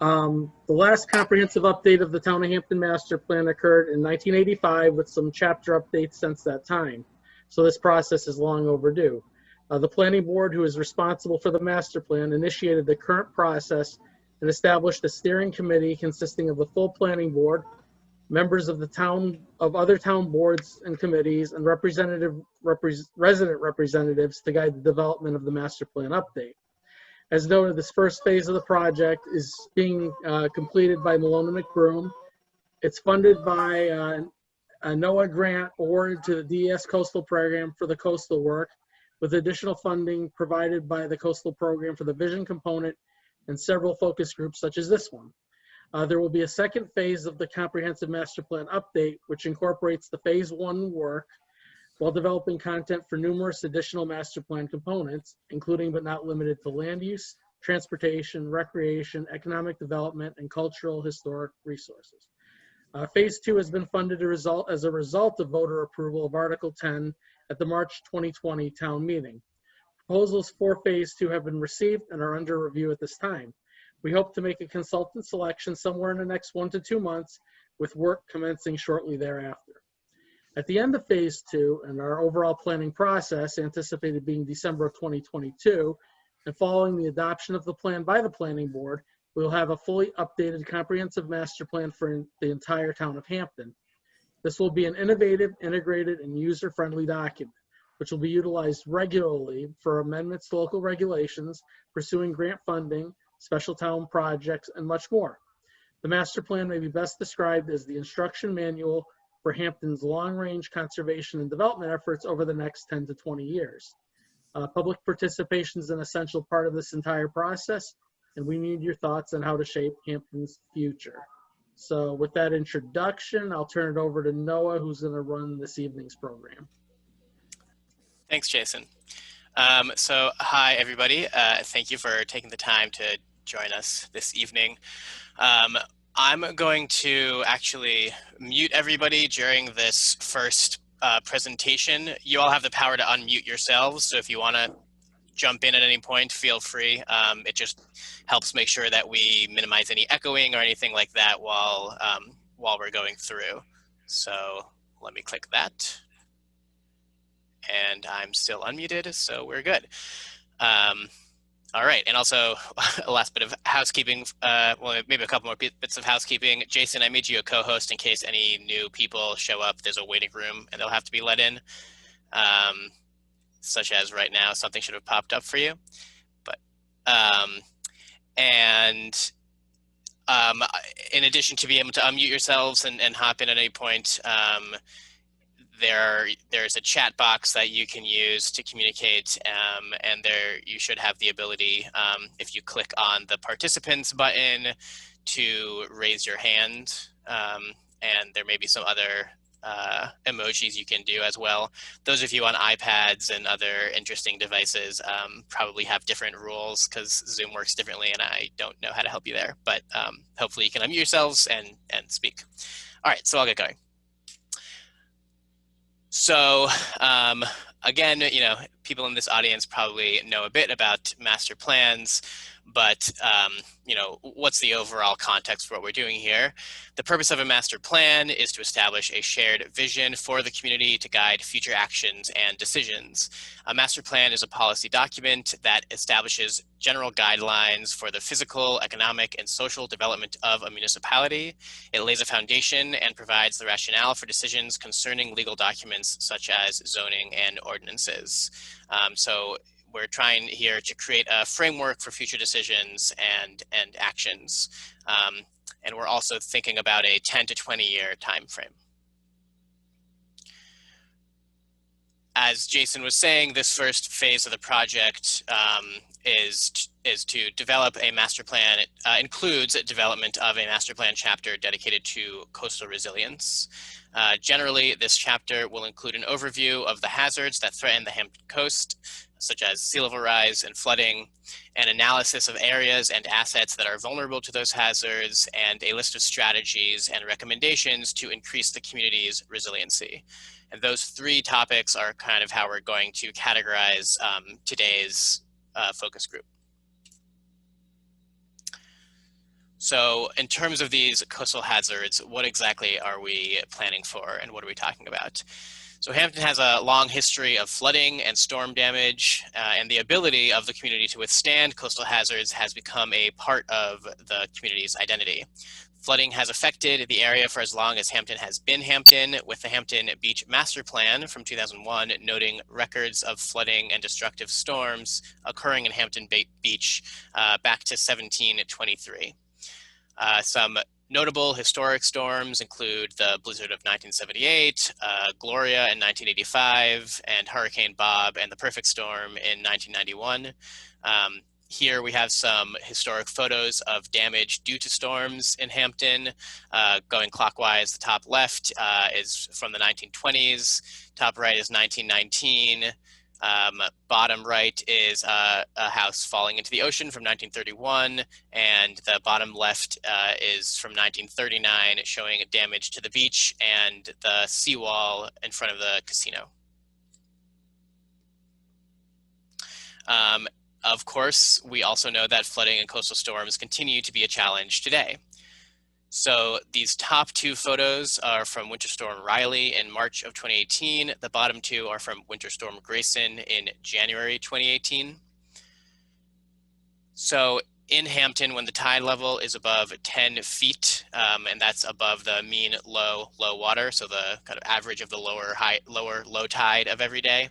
The last comprehensive update of the Town of Hampton Master Plan occurred in 1985 with some chapter updates since that time. So this process is long overdue. The planning board, who is responsible for the master plan, initiated the current process and established a steering committee consisting of the full planning board, members of other town boards and committees, and resident representatives to guide the development of the master plan update. As noted, this first phase of the project is being completed by Malone and McBroom. It's funded by a NOAA grant awarded to the DES Coastal Program for the coastal work, with additional funding provided by the Coastal Program for the vision component and several focus groups such as this one. There will be a second phase of the comprehensive master plan update, which incorporates the phase 1 work while developing content for numerous additional master plan components, including but not limited to land use, transportation, recreation, economic development, and cultural historic resources. Phase 2 has been funded as a result of voter approval of Article 10 at the March 2020 town meeting. Proposals for Phase 2 have been received and are under review at this time. We hope to make a consultant selection somewhere in the next 1 to 2 months, with work commencing shortly thereafter. At the end of Phase 2 and our overall planning process, anticipated being December of 2022, and following the adoption of the plan by the planning board, we will have a fully updated comprehensive master plan for the entire town of Hampton. This will be an innovative, integrated, and user-friendly document, which will be utilized regularly for amendments to local regulations, pursuing grant funding, special town projects, and much more. The master plan may be best described as the instruction manual for Hampton's long-range conservation and development efforts over the next 10 to 20 years. Public participation is an essential part of this entire process, and we need your thoughts on how to shape Hampton's future. So with that introduction, I'll turn it over to Noah, who's going to run this evening's program. Thanks, Jason. So hi, everybody. Thank you for taking the time to join us this evening. I'm going to actually mute everybody during this first presentation. You all have the power to unmute yourselves, so if you want to jump in at any point, feel free. It just helps make sure that we minimize any echoing or anything like that while we're going through. So let me click that. And I'm still unmuted, so we're good. All right, and also a last bit of housekeeping, well, maybe a couple more bits of housekeeping. Jason, I made you a co-host in case any new people show up. There's a waiting room and they'll have to be let in, such as right now, something should have popped up for you. But, in addition to being able to unmute yourselves and hop in at any point, there's a chat box that you can use to communicate, and there you should have the ability, if you click on the participants button, to raise your hand, and there may be some other emojis you can do as well. Those of you on iPads and other interesting devices probably have different rules because Zoom works differently and I don't know how to help you there, but hopefully you can unmute yourselves and speak. All right, so I'll get going. So again, you know, people in this audience probably know a bit about master plans, but you know, what's the overall context for what we're doing here? The purpose of a master plan is to establish a shared vision for the community to guide future actions and decisions. A master plan is a policy document that establishes general guidelines for the physical, economic, and social development of a municipality. It lays a foundation and provides the rationale for decisions concerning legal documents such as zoning and ordinances. So we're trying here to create a framework for future decisions and actions. And we're also thinking about a 10 to 20 year time frame. As Jason was saying, this first phase of the project is to develop a master plan. It includes development of a master plan chapter dedicated to coastal resilience. Generally, this chapter will include an overview of the hazards that threaten the Hampton coast, such as sea level rise and flooding, an analysis of areas and assets that are vulnerable to those hazards, and a list of strategies and recommendations to increase the community's resiliency. And those three topics are kind of how we're going to categorize today's focus group. So in terms of these coastal hazards, what exactly are we planning for and what are we talking about? So Hampton has a long history of flooding and storm damage, and the ability of the community to withstand coastal hazards has become a part of the community's identity. Flooding has affected the area for as long as Hampton has been Hampton, with the Hampton Beach Master Plan from 2001 noting records of flooding and destructive storms occurring in Hampton Beach back to 1723. Some notable historic storms include the blizzard of 1978, Gloria in 1985, and Hurricane Bob and the Perfect Storm in 1991. Here we have some historic photos of damage due to storms in Hampton. Going clockwise, the top left is from the 1920s, top right is 1919. Bottom right is a house falling into the ocean from 1931, and the bottom left is from 1939, showing damage to the beach and the seawall in front of the casino. Of course, we also know that flooding and coastal storms continue to be a challenge today. So these top two photos are from Winter Storm Riley in March of 2018. The bottom two are from Winter Storm Grayson in January 2018. So in Hampton, when the tide level is above 10 feet, and that's above the mean low water, so the kind of average of the low tide of every day,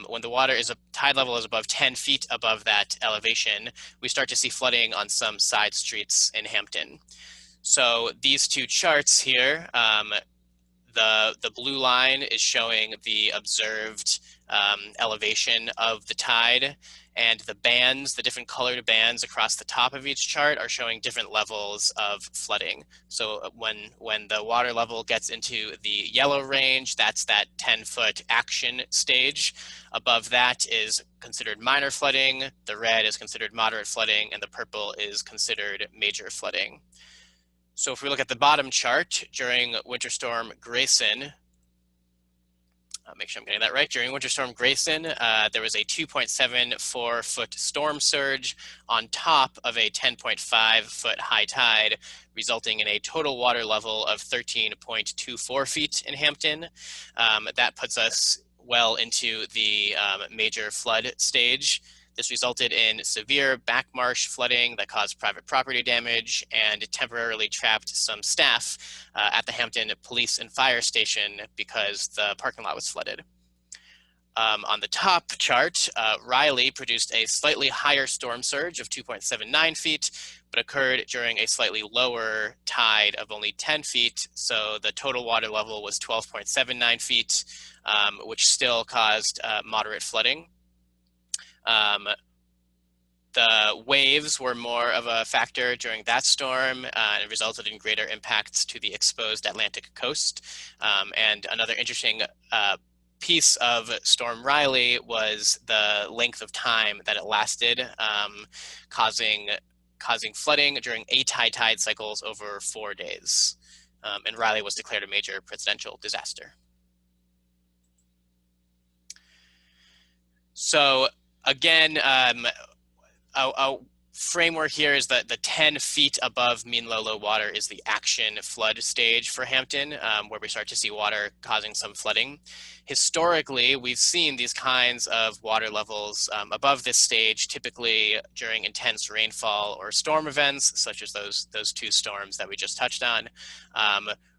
when the tide level is above 10 feet above that elevation, we start to see flooding on some side streets in Hampton. So these two charts here, the blue line is showing the observed elevation of the tide, and the bands, the different colored bands across the top of each chart are showing different levels of flooding. So when the water level gets into the yellow range, that's that 10-foot action stage. Above that is considered minor flooding, the red is considered moderate flooding, and the purple is considered major flooding. So if we look at the bottom chart, during Winter Storm Grayson, I'll make sure I'm getting that right. During Winter Storm Grayson, there was a 2.74 foot storm surge on top of a 10.5 foot high tide, resulting in a total water level of 13.24 feet in Hampton. That puts us well into the major flood stage. This resulted in severe backmarsh flooding that caused private property damage and temporarily trapped some staff at the Hampton Police and Fire Station because the parking lot was flooded. On the top chart, Riley produced a slightly higher storm surge of 2.79 feet, but occurred during a slightly lower tide of only 10 feet. So the total water level was 12.79 feet, which still caused moderate flooding. The waves were more of a factor during that storm, and it resulted in greater impacts to the exposed Atlantic coast. And another interesting piece of Storm Riley was the length of time that it lasted, causing flooding during 8 high tide cycles over 4 days. And Riley was declared a major presidential disaster. So again, a framework here is that the 10 feet above mean low water is the action flood stage for Hampton, where we start to see water causing some flooding. Historically, we've seen these kinds of water levels above this stage, typically during intense rainfall or storm events, such as those two storms that we just touched on.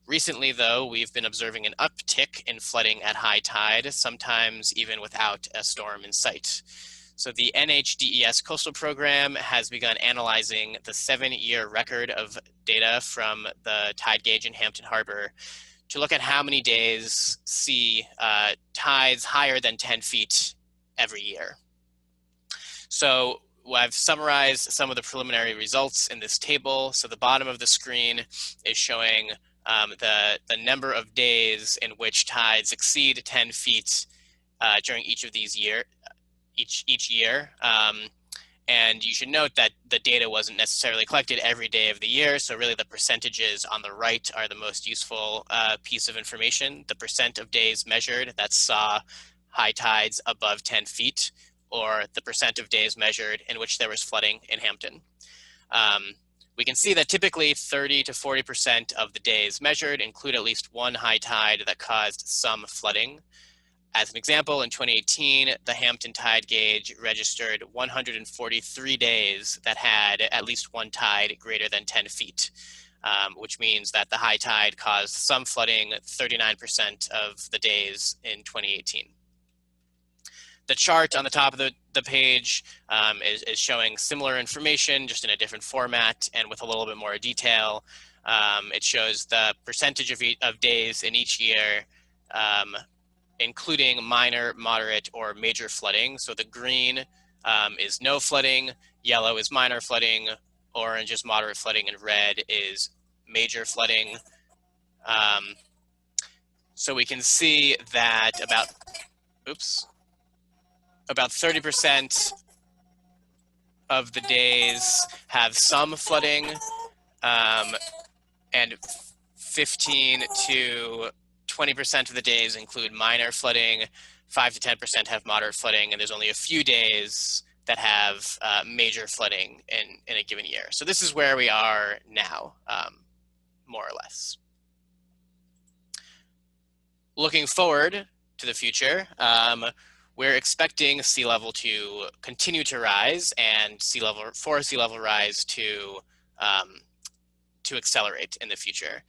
Recently, though, we've been observing an uptick in flooding at high tide, sometimes even without a storm in sight. So the NHDES Coastal Program has begun analyzing the 7-year record of data from the tide gauge in Hampton Harbor to look at how many days see tides higher than 10 feet every year. So I've summarized some of the preliminary results in this table. So the bottom of the screen is showing the number of days in which tides exceed 10 feet during each of these each year. And you should note that the data wasn't necessarily collected every day of the year. So really the percentages on the right are the most useful piece of information. The percent of days measured that saw high tides above 10 feet, or the percent of days measured in which there was flooding in Hampton. we can see that typically 30 to 40% of the days measured include at least one high tide that caused some flooding. As an example, in 2018, the Hampton tide gauge registered 143 days that had at least one tide greater than 10 feet, which means that the high tide caused some flooding 39% of the days in 2018. The chart on the top of the page is showing similar information, just in a different format and with a little bit more detail. It shows the percentage of days in each year, including minor, moderate, or major flooding. So the green is no flooding, yellow is minor flooding, orange is moderate flooding, and red is major flooding. So we can see that about 30% of the days have some flooding, and 15 to 20% of the days include minor flooding, 5 to 10% have moderate flooding, and there's only a few days that have major flooding in a given year. So this is where we are now, more or less. Looking forward to the future, we're expecting sea level to continue to rise and sea level rise to accelerate in the future.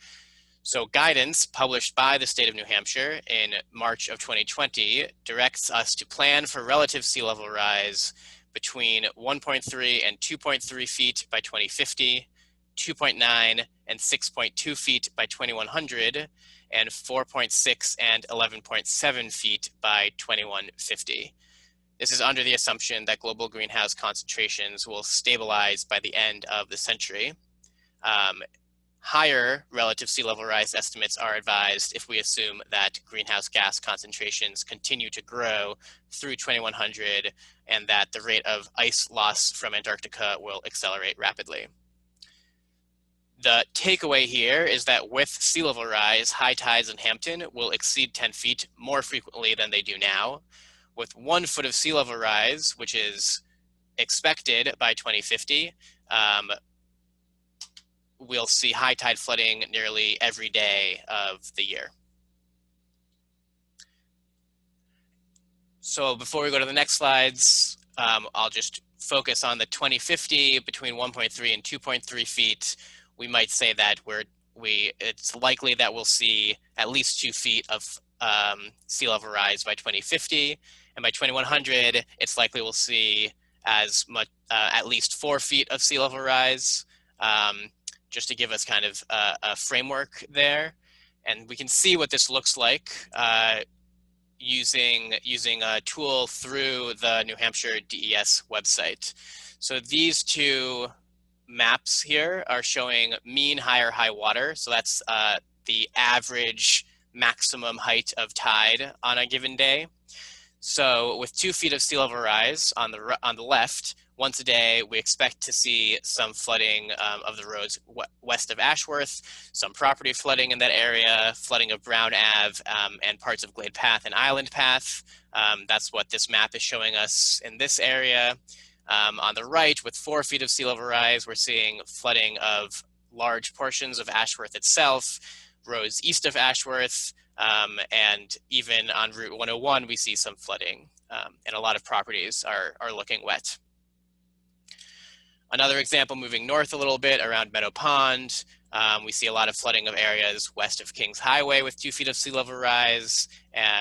So guidance published by the state of New Hampshire in March of 2020 directs us to plan for relative sea level rise between 1.3 and 2.3 feet by 2050, 2.9 and 6.2 feet by 2100, and 4.6 and 11.7 feet by 2150. This is under the assumption that global greenhouse concentrations will stabilize by the end of the century. Higher relative sea level rise estimates are advised if we assume that greenhouse gas concentrations continue to grow through 2100 and that the rate of ice loss from Antarctica will accelerate rapidly. The takeaway here is that with sea level rise, high tides in Hampton will exceed 10 feet more frequently than they do now. With 1 foot of sea level rise, which is expected by 2050, we'll see high tide flooding nearly every day of the year. So before we go to the next slides, I'll just focus on the 2050 between 1.3 and 2.3 feet. We might say that it's likely that we'll see at least 2 feet of sea level rise by 2050, and by 2100, it's likely we'll see as much at least 4 feet of sea level rise. Just to give us kind of a framework there. And we can see what this looks like using a tool through the New Hampshire DES website. So these two maps here are showing mean high or high water. So that's the average maximum height of tide on a given day. So with 2 feet of sea level rise on the left, once a day, we expect to see some flooding of the roads west of Ashworth, some property flooding in that area, flooding of Brown Ave and parts of Glade Path and Island Path. That's what this map is showing us in this area. On the right, with 4 feet of sea level rise, we're seeing flooding of large portions of Ashworth itself, roads east of Ashworth, and even on Route 101, we see some flooding, and a lot of properties are looking wet. Another example, moving north a little bit around Meadow Pond, we see a lot of flooding of areas west of Kings Highway with 2 feet of sea level rise.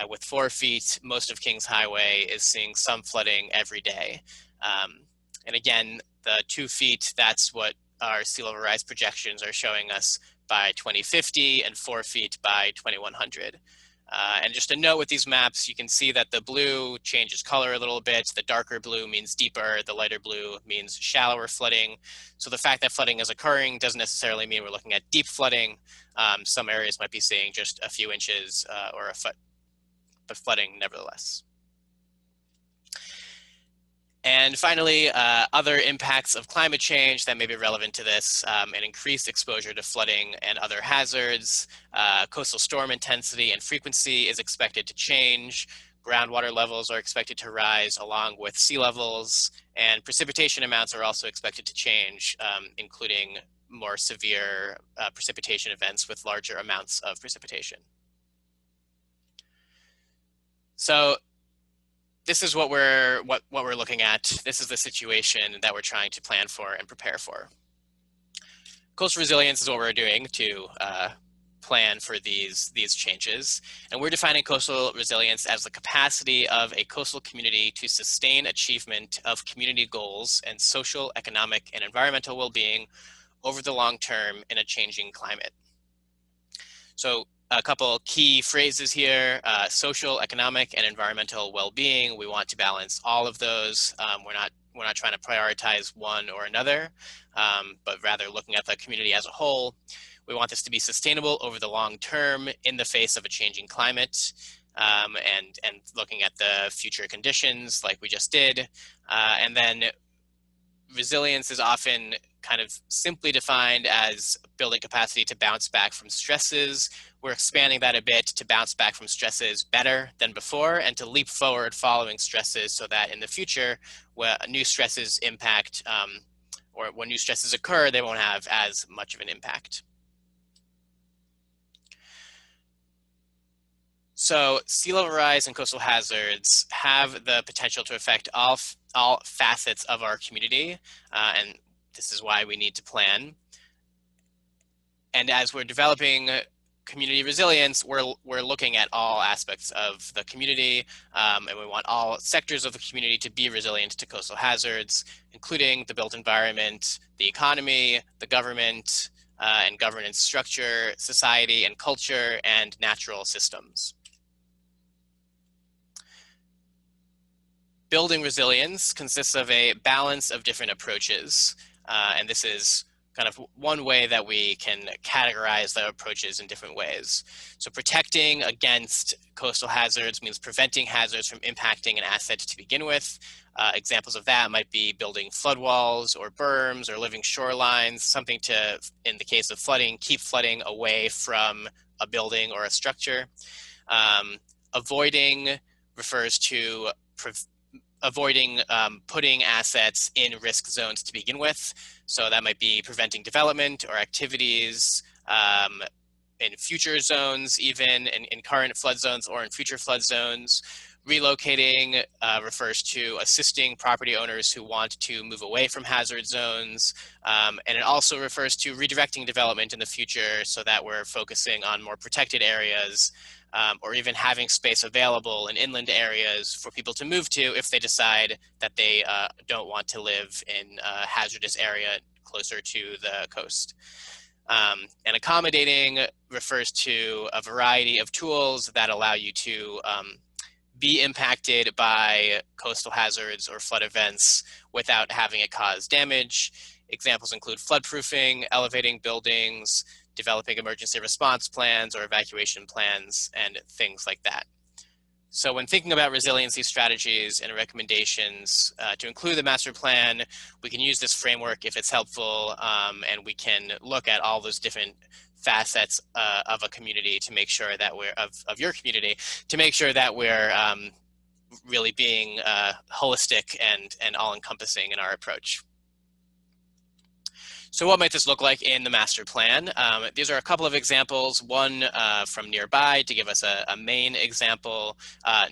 With 4 feet, most of Kings Highway is seeing some flooding every day. And again, the 2 feet, that's what our sea level rise projections are showing us by 2050 and 4 feet by 2100. And just a note with these maps, you can see that the blue changes color a little bit. The darker blue means deeper, the lighter blue means shallower flooding. So the fact that flooding is occurring doesn't necessarily mean we're looking at deep flooding. Some areas might be seeing just a few inches or a foot, but flooding nevertheless. And finally, other impacts of climate change that may be relevant to this, an increased exposure to flooding and other hazards. Coastal storm intensity and frequency is expected to change. Groundwater levels are expected to rise along with sea levels, and precipitation amounts are also expected to change, including more severe precipitation events with larger amounts of precipitation. So this is what we're looking at. This is the situation that we're trying to plan for and prepare for. Coastal resilience is what we're doing to plan for these changes. And we're defining coastal resilience as the capacity of a coastal community to sustain achievement of community goals and social, economic, and environmental well-being over the long term in a changing climate. So a couple key phrases here: social, economic, and environmental well-being. We want to balance all of those. We're not trying to prioritize one or another, but rather looking at the community as a whole. We want this to be sustainable over the long term in the face of a changing climate, and looking at the future conditions like we just did. And then resilience is often kind of simply defined as building capacity to bounce back from stresses. We're expanding that a bit to bounce back from stresses better than before and to leap forward following stresses so that in the future, when new stresses impact, or when new stresses occur, they won't have as much of an impact. So sea level rise and coastal hazards have the potential to affect all facets of our community, and this is why we need to plan. And as we're developing community resilience, we're looking at all aspects of the community, and we want all sectors of the community to be resilient to coastal hazards, including the built environment, the economy, the government, and governance structure, society and culture, and natural systems. Building resilience consists of a balance of different approaches, and this is kind of one way that we can categorize the approaches in different ways. So protecting against coastal hazards means preventing hazards from impacting an asset to begin with. Examples of that might be building flood walls or berms or living shorelines, something to, in the case of flooding, keep flooding away from a building or a structure. Avoiding refers to avoiding putting assets in risk zones to begin with. So that might be preventing development or activities in future zones, even in current flood zones or in future flood zones. Relocating refers to assisting property owners who want to move away from hazard zones. And it also refers to redirecting development in the future so that we're focusing on more protected areas, or even having space available in inland areas for people to move to if they decide that they don't want to live in a hazardous area closer to the coast. And accommodating refers to a variety of tools that allow you to be impacted by coastal hazards or flood events without having it cause damage. Examples include floodproofing, elevating buildings, developing emergency response plans or evacuation plans, and things like that. So when thinking about resiliency strategies and recommendations to include the master plan, we can use this framework if it's helpful, and we can look at all those different facets of a community to make sure that we're, of your community, to make sure that we're really being holistic and all-encompassing in our approach. So what might this look like in the master plan? These are a couple of examples, one from nearby to give us a main example,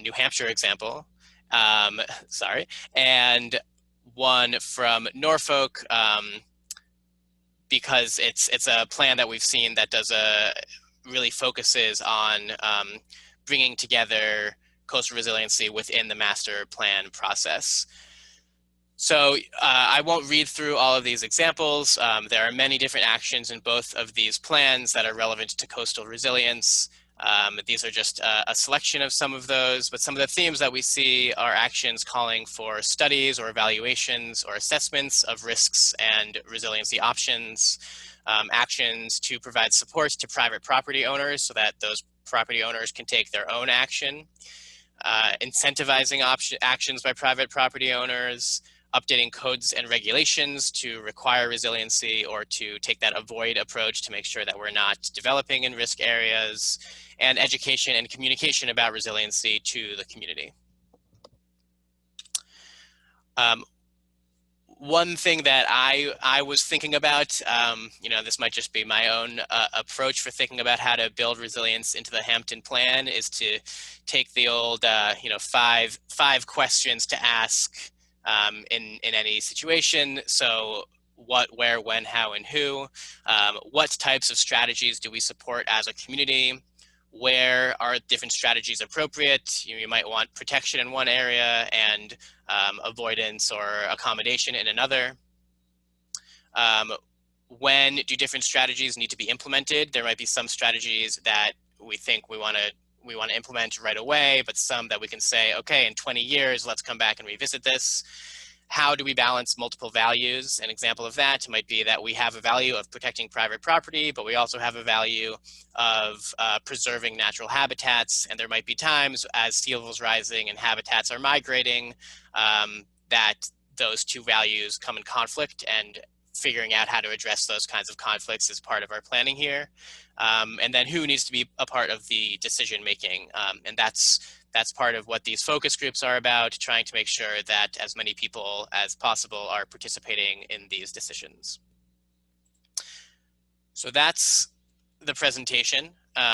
New Hampshire example, sorry, and one from Norfolk, because it's a plan that we've seen that does really focuses on bringing together coastal resiliency within the master plan process. So I won't read through all of these examples. There are many different actions in both of these plans that are relevant to coastal resilience. These are just a selection of some of those, but some of the themes that we see are actions calling for studies or evaluations or assessments of risks and resiliency options, actions to provide support to private property owners so that those property owners can take their own action, incentivizing actions by private property owners, updating codes and regulations to require resiliency or to take that avoid approach to make sure that we're not developing in risk areas, and education and communication about resiliency to the community. One thing that I was thinking about, this might just be my own approach for thinking about how to build resilience into the Hampton plan, is to take the old, five questions to ask in any situation. So what, where, when, how, and who. What types of strategies do we support as a community? Where are different strategies appropriate? You might want protection in one area and avoidance or accommodation in another. When do different strategies need to be implemented? There might be some strategies that we think we want to implement right away, but some that we can say, okay, in 20 years, let's come back and revisit this. How do we balance multiple values? An example of that might be that we have a value of protecting private property, but we also have a value of preserving natural habitats. And there might be times as sea levels rising and habitats are migrating that those two values come in conflict, and figuring out how to address those kinds of conflicts is part of our planning here. And then who needs to be a part of the decision making? And that's part of what these focus groups are about, trying to make sure that as many people as possible are participating in these decisions. So that's the presentation.